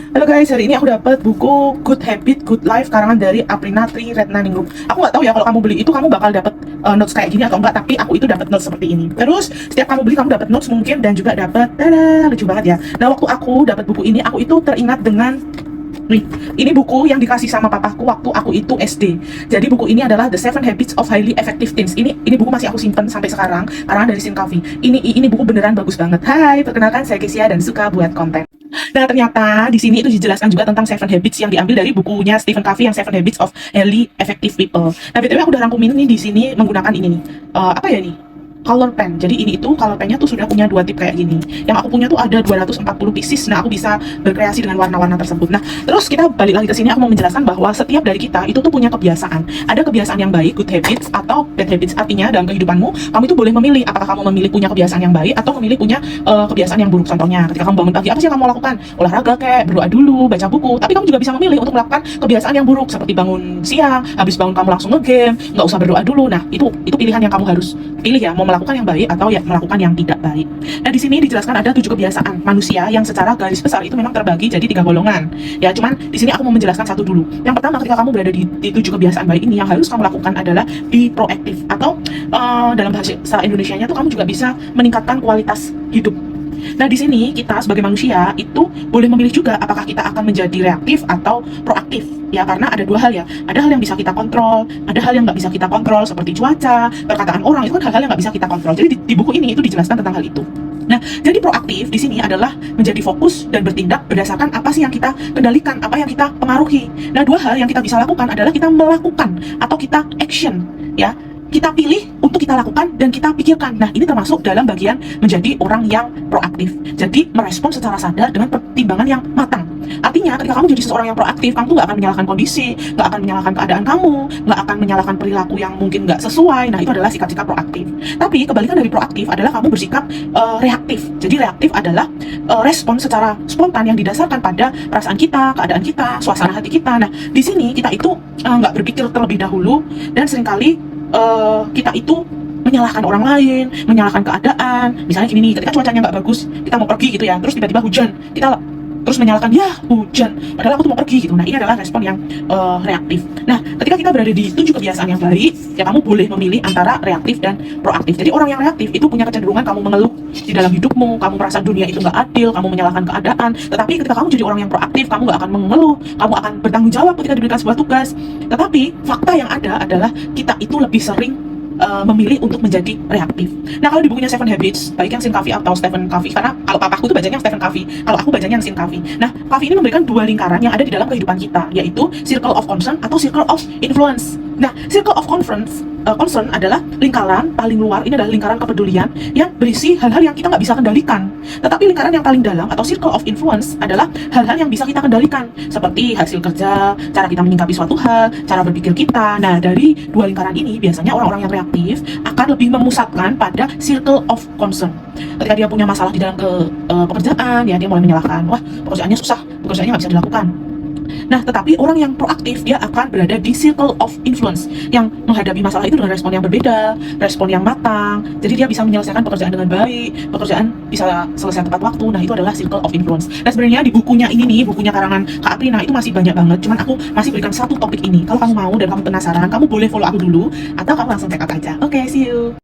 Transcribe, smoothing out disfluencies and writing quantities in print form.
Halo guys, hari ini aku dapat buku Good Habit, Good Life karangan dari Aprina Triretnaningrum. Aku nggak tahu ya kalau kamu beli itu kamu bakal dapat notes kayak gini atau enggak, tapi aku itu dapat notes seperti ini. Terus setiap kamu beli kamu dapat notes mungkin dan juga dapat, tada, lucu banget ya. Nah waktu aku dapat buku ini aku itu teringat dengan nih, ini buku yang dikasih sama papaku waktu aku itu SD. Jadi buku ini adalah The Seven Habits of Highly Effective Teens. Ini buku masih aku simpen sampai sekarang karena dari Sin Coffee. Ini buku beneran bagus banget. Hai, perkenalkan saya Kesia dan suka buat konten. Nah ternyata di sini itu dijelaskan juga tentang Seven Habits yang diambil dari bukunya Stephen Covey yang Seven Habits of Highly Effective People. Nah btw aku udah rangkumin nih di sini menggunakan ini nih. Apa ya nih? Color pen. Jadi ini itu color pennya tuh sudah punya dua tip kayak gini. Yang aku punya tuh ada 240 pieces. Nah aku bisa berkreasi dengan warna-warna tersebut. Nah terus kita balik lagi ke sini, aku mau menjelaskan bahwa setiap dari kita itu tuh punya kebiasaan. Ada kebiasaan yang baik, good habits, atau bad habits. Artinya dalam kehidupanmu kamu itu boleh memilih apakah kamu memilih punya kebiasaan yang baik atau memilih punya kebiasaan yang buruk. Contohnya ketika kamu bangun pagi, apa sih yang kamu lakukan? Olahraga kayak, berdoa dulu, baca buku. Tapi kamu juga bisa memilih untuk melakukan kebiasaan yang buruk seperti bangun siang, habis bangun kamu langsung ngegame, nggak usah berdoa dulu. Nah itu pilihan yang kamu harus pilih ya, mau melakukan yang baik atau ya melakukan yang tidak baik. Nah di sini dijelaskan ada 7 kebiasaan manusia yang secara garis besar itu memang terbagi jadi 3 golongan. Ya cuman di sini aku mau menjelaskan satu dulu. Yang pertama, ketika kamu berada di 7 kebiasaan baik ini, yang harus kamu lakukan adalah be proactive, atau dalam bahasa Indonesianya tuh kamu juga bisa meningkatkan kualitas hidup. Nah di sini kita sebagai manusia itu boleh memilih juga apakah kita akan menjadi reaktif atau proaktif ya, karena ada dua hal ya. Ada hal yang bisa kita kontrol, ada hal yang nggak bisa kita kontrol seperti cuaca, perkataan orang, itu kan hal-hal yang nggak bisa kita kontrol. Jadi di buku ini itu dijelaskan tentang hal itu. Nah, jadi proaktif di sini adalah menjadi fokus dan bertindak berdasarkan apa sih yang kita kendalikan, apa yang kita pengaruhi. Nah, dua hal yang kita bisa lakukan adalah kita melakukan atau kita action ya. Kita pilih untuk kita lakukan dan kita pikirkan. Nah, ini termasuk dalam bagian menjadi orang yang proaktif. Jadi, merespon secara sadar dengan pertimbangan yang matang. Artinya, ketika kamu jadi seseorang yang proaktif, kamu tuh nggak akan menyalahkan kondisi, nggak akan menyalahkan keadaan kamu, nggak akan menyalahkan perilaku yang mungkin nggak sesuai. Nah, itu adalah sikap-sikap proaktif. Tapi, kebalikan dari proaktif adalah kamu bersikap reaktif. Jadi, reaktif adalah respon secara spontan yang didasarkan pada perasaan kita, keadaan kita, suasana hati kita. Nah, di sini kita itu nggak berpikir terlebih dahulu, dan seringkali kita itu menyalahkan orang lain, menyalahkan keadaan. Misalnya gini nih, ketika cuacanya nggak bagus, kita mau pergi gitu ya, terus tiba-tiba hujan, kita terus menyalahkan, ya hujan, padahal aku tuh mau pergi gitu. Nah ini adalah respon yang reaktif. Nah ketika kita berada di 7 kebiasaan yang baik, ya kamu boleh memilih antara reaktif dan proaktif. Jadi orang yang reaktif itu punya kecenderungan kamu mengeluh di dalam hidupmu, kamu merasa dunia itu nggak adil, kamu menyalahkan keadaan. Tetapi ketika kamu jadi orang yang proaktif, kamu nggak akan mengeluh, kamu akan bertanggung jawab ketika diberikan sebuah tugas. Tetapi fakta yang ada adalah kita itu lebih sering memilih untuk menjadi reaktif. Nah kalau di bukunya Seven Habits, baik yang Sin Covey atau Stephen Covey, karena kalau papaku tuh bacanya yang Stephen Covey, kalau aku bacanya yang Sin Covey. Nah Covey ini memberikan 2 lingkaran yang ada di dalam kehidupan kita, yaitu circle of concern atau circle of influence. Nah circle of concern adalah lingkaran paling luar, ini adalah lingkaran kepedulian yang berisi hal-hal yang kita nggak bisa kendalikan. Tetapi lingkaran yang paling dalam atau circle of influence adalah hal-hal yang bisa kita kendalikan, seperti hasil kerja, cara kita menyikapi suatu hal, cara berpikir kita. Nah dari 2 lingkaran ini biasanya orang-orang yang reaktif akan lebih memusatkan pada circle of concern. Ketika dia punya masalah di dalam pekerjaan, ya dia mulai menyalahkan, wah pekerjaannya susah, pekerjaannya nggak bisa dilakukan. Nah, tetapi orang yang proaktif dia akan berada di circle of influence yang menghadapi masalah itu dengan respon yang berbeda, respon yang matang. Jadi dia bisa menyelesaikan pekerjaan dengan baik, pekerjaan bisa selesai tepat waktu. Nah, itu adalah circle of influence. Nah, sebenarnya di bukunya ini nih, bukunya karangan Kak Aprina itu masih banyak banget. Cuman aku masih berikan satu topik ini. Kalau kamu mau dan kamu penasaran, kamu boleh follow aku dulu atau kamu langsung check out aja. Oke, see you.